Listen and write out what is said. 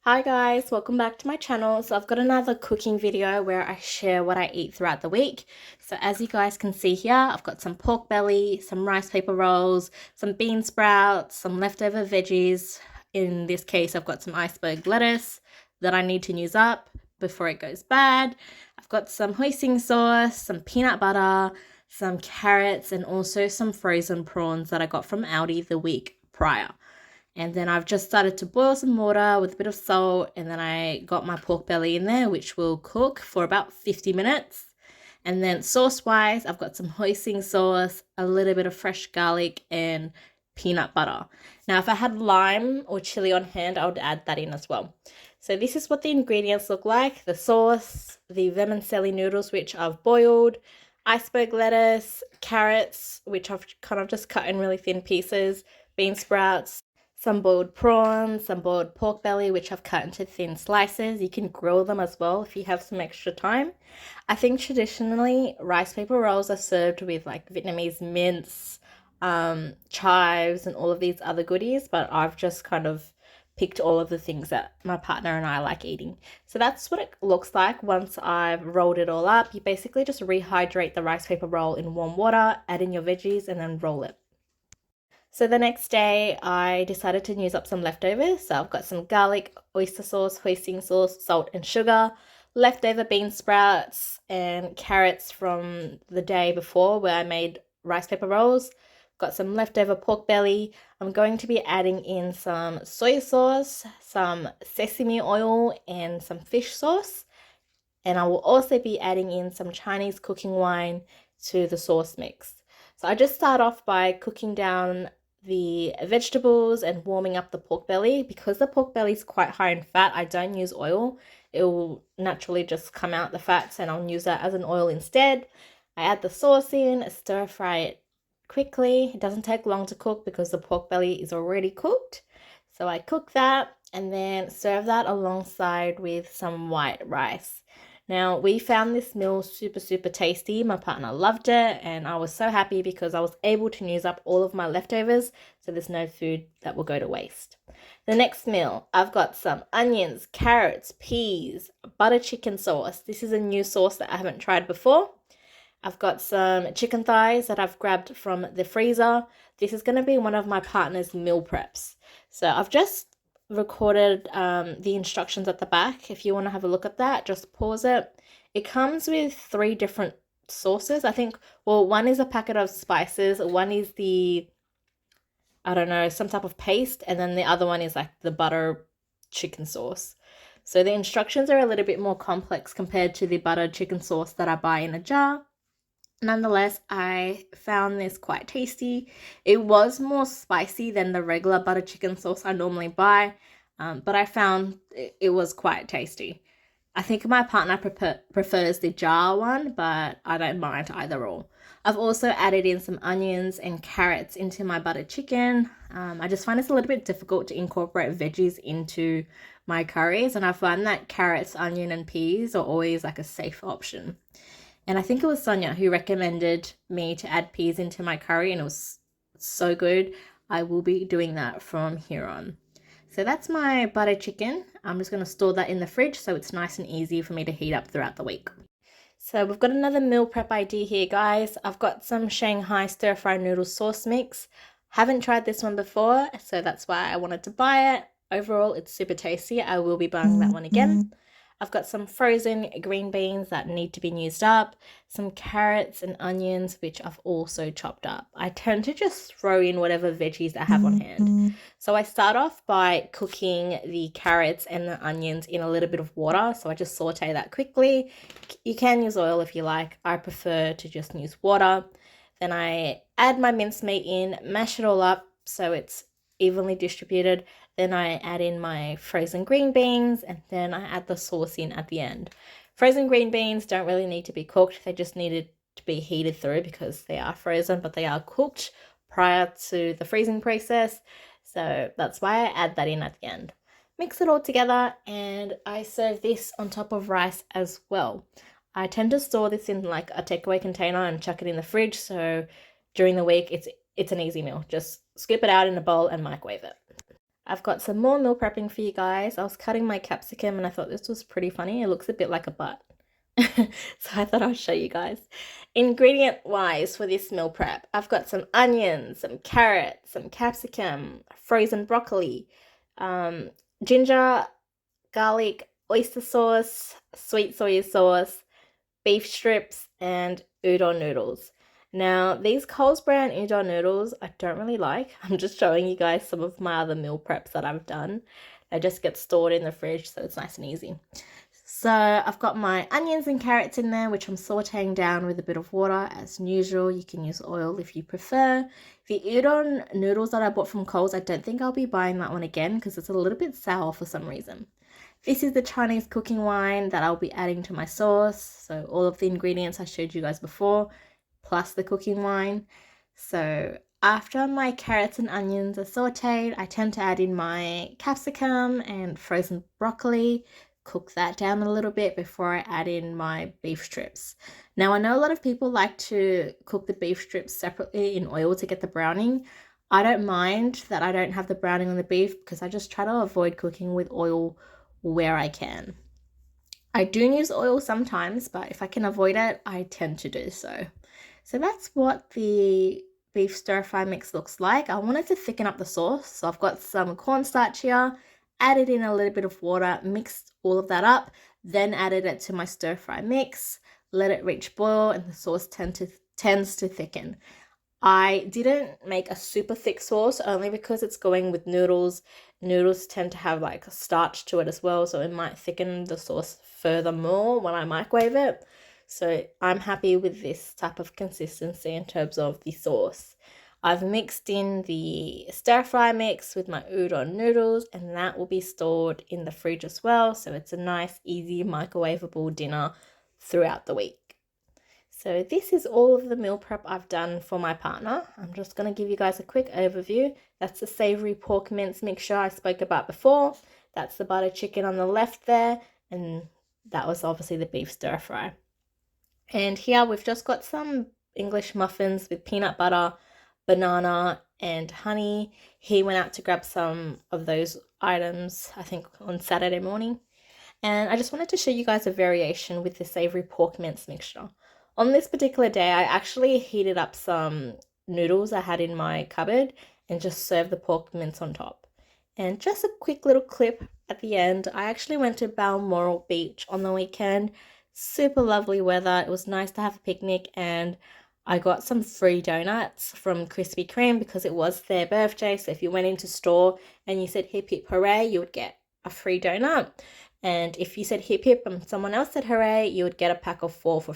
Hi guys, welcome back to my channel. So I've got another cooking video where I share what I eat throughout the week. So as you guys can see here, I've got some pork belly, some rice paper rolls, some bean sprouts, some leftover veggies. In this case, I've got some iceberg lettuce that I need to use up before it goes bad. I've got some hoisin sauce, some peanut butter, some carrots, and also some frozen prawns that I got from Aldi the week prior. And then I've just started to boil some water with a bit of salt, and then I got my pork belly in there, which will cook for about 50 minutes. And then sauce-wise, I've got some hoisin sauce, a little bit of fresh garlic, and peanut butter. Now, if I had lime or chili on hand, I would add that in as well. So this is what the ingredients look like. The sauce, the vermicelli noodles, which I've boiled, iceberg lettuce, carrots, which I've kind of just cut in really thin pieces, bean sprouts, some boiled prawns, some boiled pork belly, which I've cut into thin slices. You can grill them as well if you have some extra time. I think traditionally rice paper rolls are served with like Vietnamese mince, chives, and all of these other goodies, but I've just kind of picked all of the things that my partner and I like eating. So that's what it looks like once I've rolled it all up. You basically just rehydrate the rice paper roll in warm water, add in your veggies, and then roll it. So the next day, I decided to use up some leftovers. So I've got some garlic, oyster sauce, hoisin sauce, salt, and sugar, leftover bean sprouts, and carrots from the day before where I made rice paper rolls. Got some leftover pork belly. I'm going to be adding in some soy sauce, some sesame oil, and some fish sauce. And I will also be adding in some Chinese cooking wine to the sauce mix. So I just start off by cooking down the vegetables and warming up the pork belly. Because the pork belly is quite high in fat, I don't use oil. It will naturally just come out the fats and I'll use that as an oil instead. I add the sauce in, stir fry it quickly. It doesn't take long to cook because the pork belly is already cooked. So I cook that and then serve that alongside with some white rice. Now, we found this meal super tasty. My partner loved it, and I was so happy because I was able to use up all of my leftovers, so there's no food that will go to waste. The next meal, I've got some onions, carrots, peas, butter chicken sauce. This is a new sauce that I haven't tried before. I've got some chicken thighs that I've grabbed from the freezer. This is going to be one of my partner's meal preps. So I've just recorded the instructions at the back. If you want to have a look at that, just pause it. It comes with 3 different sauces. I think, well, one is a packet of spices, one is the, I don't know, some type of paste, and then the other one is like the butter chicken sauce. So the instructions are a little bit more complex compared to the butter chicken sauce that I buy in a jar. Nonetheless, I found this quite tasty. It was more spicy than the regular butter chicken sauce I normally buy, but I found it was quite tasty. I think my partner prefers the jar one, but I don't mind either or. I've also added in some onions and carrots into my butter chicken. I just find it's a little bit difficult to incorporate veggies into my curries, and I find that carrots, onion, and peas are always like a safe option. And I think it was Sonia who recommended me to add peas into my curry, and it was so good. I will be doing that from here on. So that's my butter chicken. I'm just going to store that in the fridge so it's nice and easy for me to heat up throughout the week. So we've got another meal prep idea here, guys. I've got some Shanghai stir-fry noodle sauce mix. Haven't tried this one before, so that's why I wanted to buy it. Overall, it's super tasty. I will be buying that one again. I've got some frozen green beans that need to be used up, some carrots and onions, which I've also chopped up. I tend to just throw in whatever veggies I have on hand. So I start off by cooking the carrots and the onions in a little bit of water. So I just saute that quickly. You can use oil if you like. I prefer to just use water. Then I add my mincemeat in, mash it all up so it's evenly distributed. Then I add in my frozen green beans, and then I add the sauce in at the end. Frozen green beans don't really need to be cooked. They just needed to be heated through because they are frozen, but they are cooked prior to the freezing process. So that's why I add that in at the end. Mix it all together, and I serve this on top of rice as well. I tend to store this in like a takeaway container and chuck it in the fridge, so during the week it's an easy meal. Just scoop it out in a bowl and microwave it. I've got some more meal prepping for you guys. I was cutting my capsicum and I thought this was pretty funny. It looks a bit like a butt. So I thought I'll show you guys. Ingredient wise for this meal prep, I've got some onions, some carrots, some capsicum, frozen broccoli, ginger, garlic, oyster sauce, sweet soy sauce, beef strips, and udon noodles. Now, these Coles brand udon noodles I don't really like. I'm just showing you guys some of my other meal preps that I've done. They just get stored in the fridge, so it's nice and easy. So I've got my onions and carrots in there, which I'm sauteing down with a bit of water as usual. You can use oil if you prefer. The udon noodles that I bought from Coles, I don't think I'll be buying that one again because it's a little bit sour for some reason. This is the Chinese cooking wine that I'll be adding to my sauce. So all of the ingredients I showed you guys before, plus the cooking wine. So after my carrots and onions are sauteed, I tend to add in my capsicum and frozen broccoli, cook that down a little bit before I add in my beef strips. Now, I know a lot of people like to cook the beef strips separately in oil to get the browning. I don't mind that I don't have the browning on the beef because I just try to avoid cooking with oil where I can. I do use oil sometimes, but if I can avoid it, I tend to do so. So that's what the beef stir fry mix looks like. I wanted to thicken up the sauce, so I've got some cornstarch here, added in a little bit of water, mixed all of that up, then added it to my stir fry mix, let it reach boil, and the sauce tends to thicken. I didn't make a super thick sauce only because it's going with noodles. Noodles tend to have like a starch to it as well, so it might thicken the sauce furthermore when I microwave it. So I'm happy with this type of consistency in terms of the sauce. I've mixed in the stir fry mix with my udon noodles, and that will be stored in the fridge as well. So it's a nice, easy, microwavable dinner throughout the week. So this is all of the meal prep I've done for my partner. I'm just going to give you guys a quick overview. That's the savory pork mince mixture I spoke about before. That's the butter chicken on the left there. And that was obviously the beef stir fry. And here we've just got some English muffins with peanut butter, banana, and honey. He went out to grab some of those items, I think, on Saturday morning. And I just wanted to show you guys a variation with the savory pork mince mixture. On this particular day, I actually heated up some noodles I had in my cupboard and just served the pork mince on top. And just a quick little clip at the end, I actually went to Balmoral Beach on the weekend. Super lovely weather. It was nice to have a picnic, and I got some free donuts from Krispy Kreme because it was their birthday. So if you went into store and you said hip hip hooray, you would get a free donut. And if you said hip hip and someone else said hooray, you would get a pack of 4 for